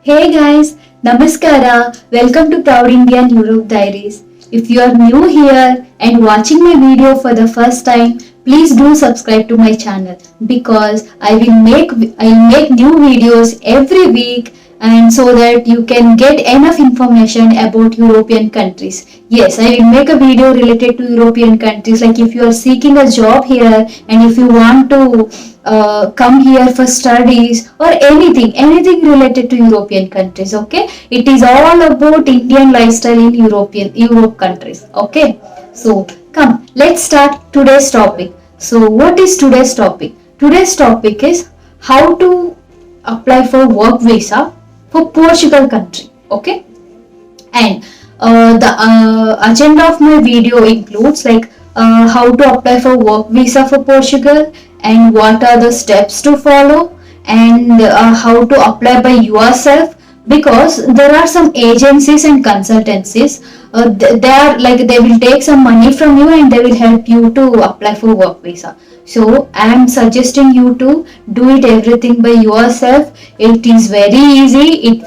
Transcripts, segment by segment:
Hey guys, Namaskara. Welcome to Proud Indian Europe Diaries. If you are new here and watching my video for the first time, please do subscribe to my channel because I'll make new videos every week and so that you can get enough information about European countries. Yes, I will make a video related to European countries, like if you are seeking a job here and if you want to come here for studies or anything related to European countries. Okay, it is all about Indian lifestyle in Europe countries. Okay, so come, let's start today's topic. So what is today's topic? Today's topic is how to apply for work visa for Portugal country. Okay, and the agenda of my video includes like how to apply for work visa for Portugal and what are the steps to follow, and how to apply by yourself, because there are some agencies and consultancies, they are like they will take some money from you and they will help you to apply for work visa. So I am suggesting you to do it everything by yourself. It is very easy. It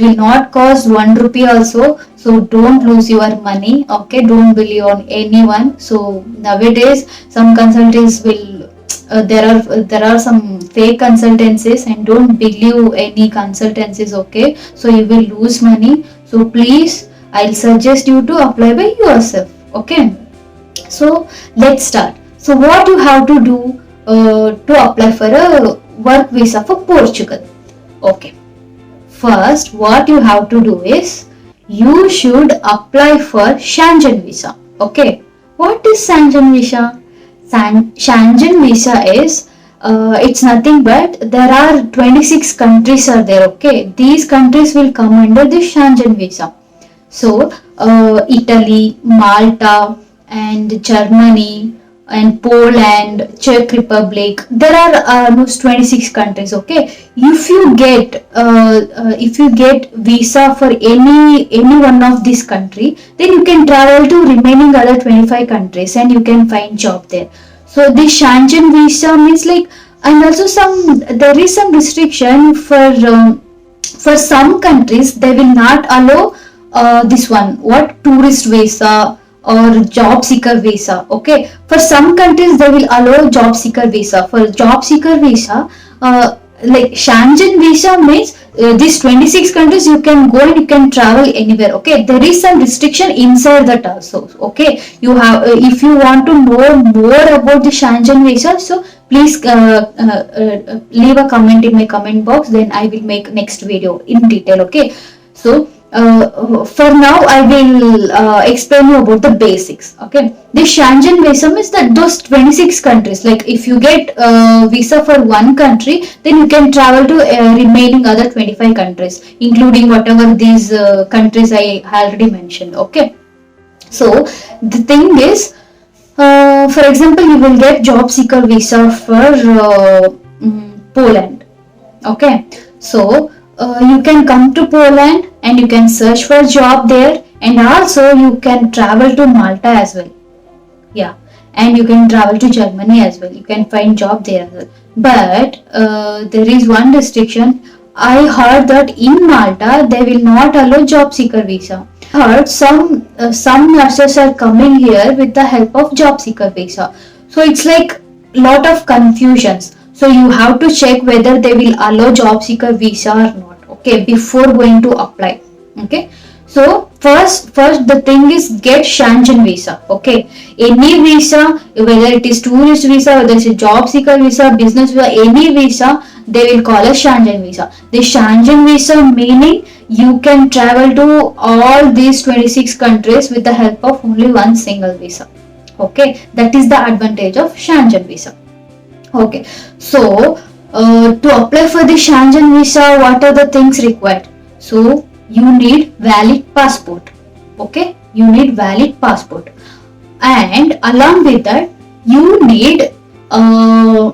will not cost 1 rupee also. So don't lose your money. Okay, don't believe on anyone. So nowadays some consultants will there are some fake consultancies, and don't believe any consultancies. Okay, so you will lose money. So please, I'll suggest you to apply by yourself. Okay, so let's start. So what you have to do to apply for a work visa for Portugal? Okay, first what you have to do is you should apply for Schengen visa. Okay, what is Schengen visa? Schengen visa is it's nothing but there are 26 countries are there. Okay, these countries will come under the Schengen visa. So Italy, Malta, and Germany, and Poland, Czech Republic. There are almost 26 countries. Okay, if you get visa for any one of this country, then you can travel to remaining other 25 countries and you can find job there. So this Schengen visa means like, and also there is some restriction for some countries. They will not allow this one, what, tourist visa or job seeker visa. Okay, for some countries they will allow job seeker visa. For job seeker visa, like Schengen visa means these 26 countries you can go and you can travel anywhere. Okay, there is some restriction inside that also. Okay, you have if you want to know more about the Schengen visa, so please leave a comment in my comment box, then I will make next video in detail. Okay, so for now I will explain you about the basics. Okay, the Schengen visa means that those 26 countries, like if you get visa for one country, then you can travel to remaining other 25 countries, including whatever these countries I already mentioned. Okay, so the thing is, for example, you will get job seeker visa for Poland. Okay, so you can come to Poland and you can search for a job there, and also you can travel to Malta as well. Yeah, and you can travel to Germany as well. You can find job there as well. But there is one restriction. I heard that in Malta they will not allow job seeker visa. I heard some nurses are coming here with the help of job seeker visa. So it's like lot of confusions. So you have to check whether they will allow job seeker visa or not. Okay, before going to apply. Okay, so first the thing is get Schengen visa. Okay, any visa, whether it is tourist visa, whether it's a job seeker visa, business visa, any visa, they will call a Schengen visa. The Schengen visa meaning you can travel to all these 26 countries with the help of only one single visa. Okay, that is the advantage of Schengen visa. Okay, so to apply for the Schengen visa, what are the things required? So you need valid passport. Okay, you need valid passport, and along with that you need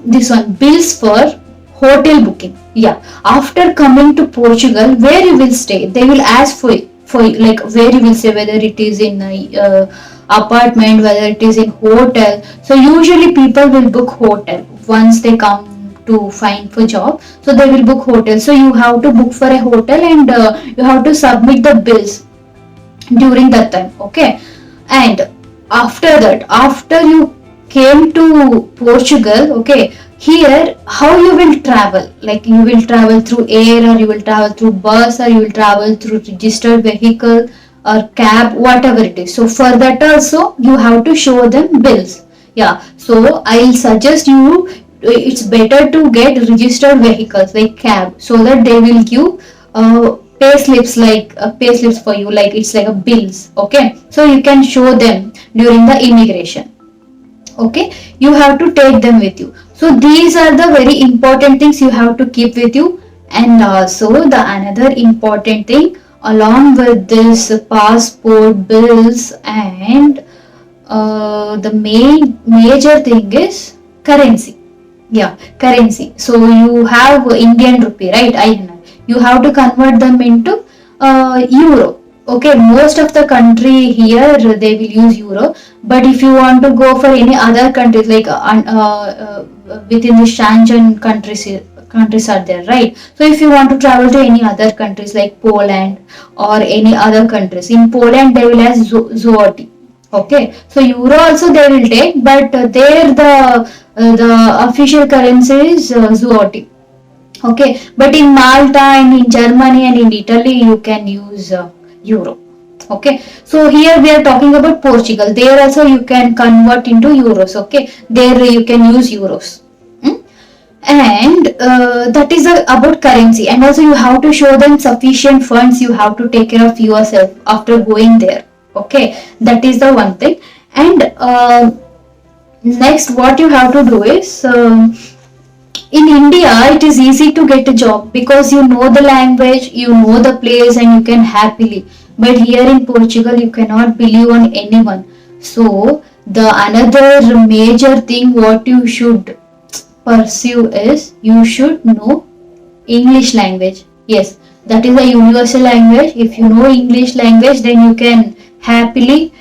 this one, bills for hotel booking. Yeah, after coming to Portugal, where you will stay, they will ask for like where you will stay, whether it is in apartment, whether it is in hotel. So usually people will book hotel once they come to find for job. So they will book hotel. So you have to book for a hotel, and you have to submit the bills during that time. Okay, and after that, after you came to Portugal, okay, here how you will travel, like you will travel through air, or you will travel through bus, or you will travel through registered vehicle or cab, whatever it is. So for that also you have to show them bills. Yeah, so I'll suggest you, it's better to get registered vehicles like cab, so that they will give pay slips, like pay slips for you, like it's like a bills. Okay, so you can show them during the immigration. Okay, you have to take them with you. So these are the very important things you have to keep with you. And also the another important thing along with this passport, bills, and the main major thing is currency. Yeah, currency. So you have Indian rupee, right? INR. You have to convert them into euro. Okay, most of the country here they will use euro, but if you want to go for any other countries, like within the Schengen countries are there, right? So if you want to travel to any other countries like Poland or any other countries, in Poland they will have zloty. Okay, so euro also they will take, but there the official currency is zloty. Okay, but in Malta and in Germany and in Italy you can use euro. Okay, so here we are talking about Portugal. There also you can convert into euros. Okay, there you can use euros. And that is about currency. And also you have to show them sufficient funds. You have to take care of yourself after going there. Okay, that is the one thing. And next what you have to do is, in India it is easy to get a job because you know the language, you know the place, and you can happily. But here in Portugal you cannot believe on anyone. So the another major thing what you should pursue is, you should know English language. Yes, that is a universal language. If you know English language, then you can happily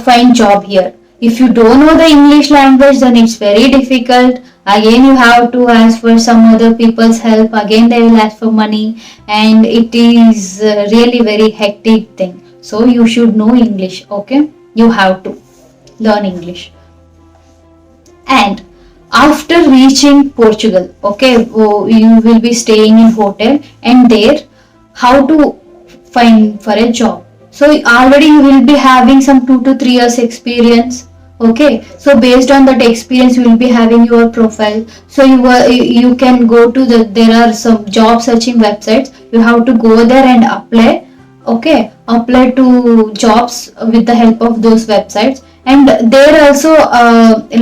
find job here. If you don't know the English language, then it's very difficult. Again you have to ask for some other people's help. Again they will ask for money, and it is really very hectic thing. So you should know English. Okay, you have to learn English. And after reaching Portugal, okay, you will be staying in hotel, and there how to find for a job. So already you will be having some 2 to 3 years experience. Okay, so based on that experience you will be having your profile. So you can go to there are some job searching websites. You have to go there and apply. Okay, apply to jobs with the help of those websites. And there also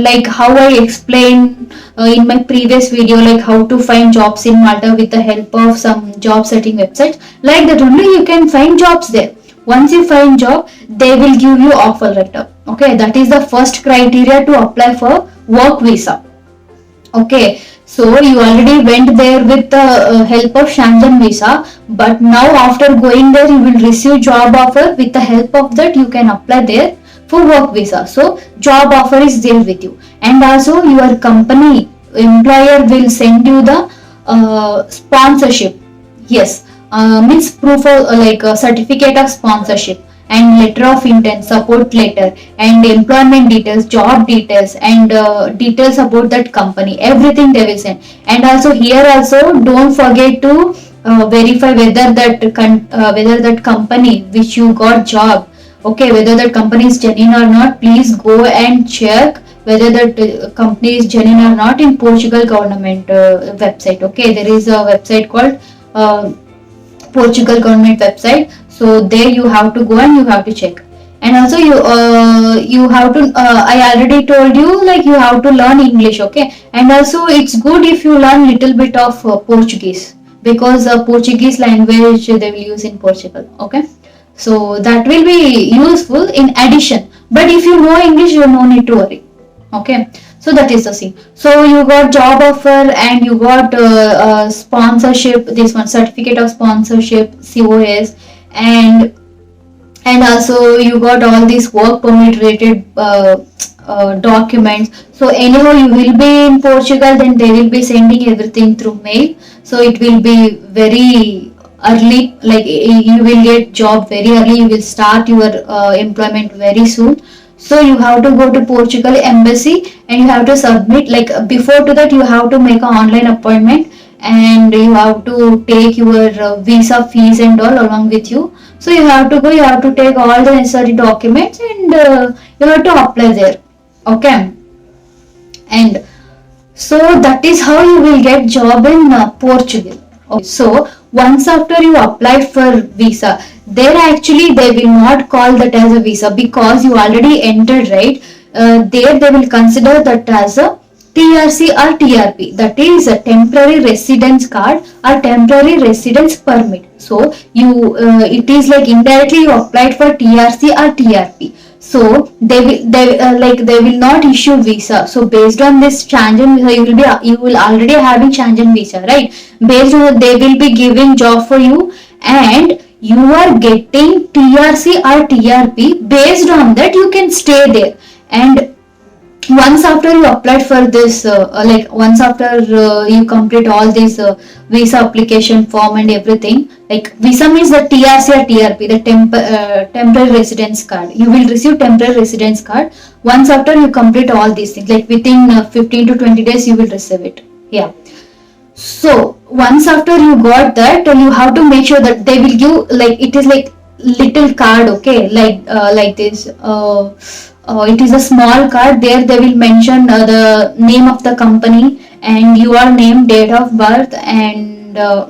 like how I explained in my previous video, like how to find jobs in Malta with the help of some job searching websites, like that only you can find jobs there. Once you find job, they will give you offer letter. Okay, that is the first criteria to apply for work visa. Okay, so you already went there with the help of Schengen visa, but now after going there you will receive job offer. With the help of that you can apply there for work visa. So job offer is there with you, and also your company employer will send you the sponsorship. Yes, means proof of like a certificate of sponsorship, and letter of intent, support letter, and employment details, job details, and details about that company. Everything they will send. And also here also don't forget to verify whether that company which you got job, okay, whether that company is genuine or not. Please go and check whether that company is genuine or not in Portugal government website. Okay, there is a website called Portugal government website. So there you have to go and you have to check. And also you have to I already told you, like you have to learn English. Okay, and also it's good if you learn little bit of Portuguese, because Portuguese language they will use in Portugal. Okay, so that will be useful in addition. But if you know English, you no need to worry. Okay, so that is the thing. So you got job offer, and you got sponsorship, this one certificate of sponsorship, COS, and also you got all these work permit related documents. So anyhow you will be in Portugal, then they will be sending everything through mail. So it will be very early, like you will get job very early, you will start your employment very soon. So you have to go to Portugal embassy and you have to submit, like before to that you have to make an online appointment, and you have to take your visa fees and all along with you. So you have to go, you have to take all the necessary documents, and you have to apply there. Okay. And so that is how you will get job in Portugal. Okay. So once after you applied for visa, there actually they will not call that as a visa because you already entered, right? There they will consider that as a TRC or TRP, that is a temporary residence card or temporary residence permit. So you it is like indirectly you applied for TRC or TRP. So they will not issue visa. So based on this Schengen visa, you will already having Schengen visa, right? Based on that, they will be giving job for you, and you are getting TRC or TRP. Based on that, you can stay there. And once after you applied for this like once after you complete all these visa application form and everything, like visa means the TRC or TRP, the temporary residence card, you will receive temporary residence card. Once after you complete all these things, like within 15 to 20 days you will receive it. Yeah. So once after you got that, you have to make sure that they will give, like it is like little card, okay, like this it is a small card. There they will mention the name of the company and your name, date of birth, and uh,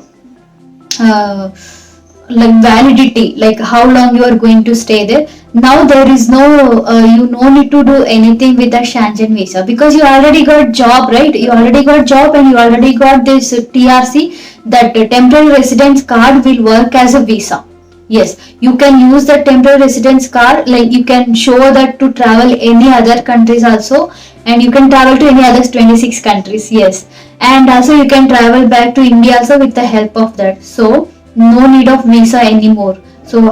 like validity, like how long you are going to stay there. Now there is no you no need to do anything with the Schengen visa because you already got job, right? You already got job and you already got this TRC. That temporary residence card will work as a visa. Yes, you can use the temporary residence card, like you can show that to travel any other countries also, and you can travel to any other 26 countries. Yes, and also you can travel back to India also with the help of that. So no need of visa anymore. So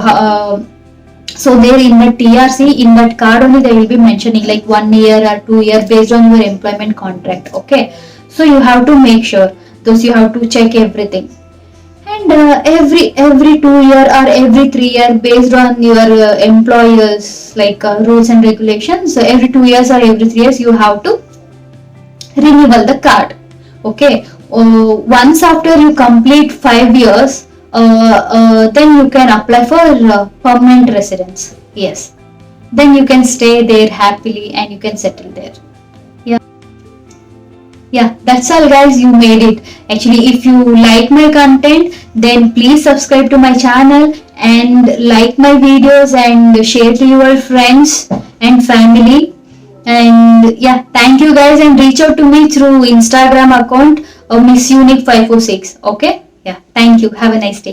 there in the TRC, in that card only they will be mentioning like 1 year or 2 year based on your employment contract. Okay, so you have to make sure those, you have to check everything. And every 2 year or every 3 year based on your employers like rules and regulations. So every 2 years or every 3 years you have to renewal the card. Okay. Once after you complete 5 years, then you can apply for permanent residence. Yes. Then you can stay there happily and you can settle there. Yeah, that's all guys, you made it. Actually, if you like my content, then please subscribe to my channel and like my videos and share to your friends and family. And yeah, thank you guys, and reach out to me through Instagram account Miss Unique 546. Okay. Yeah, thank you, have a nice day.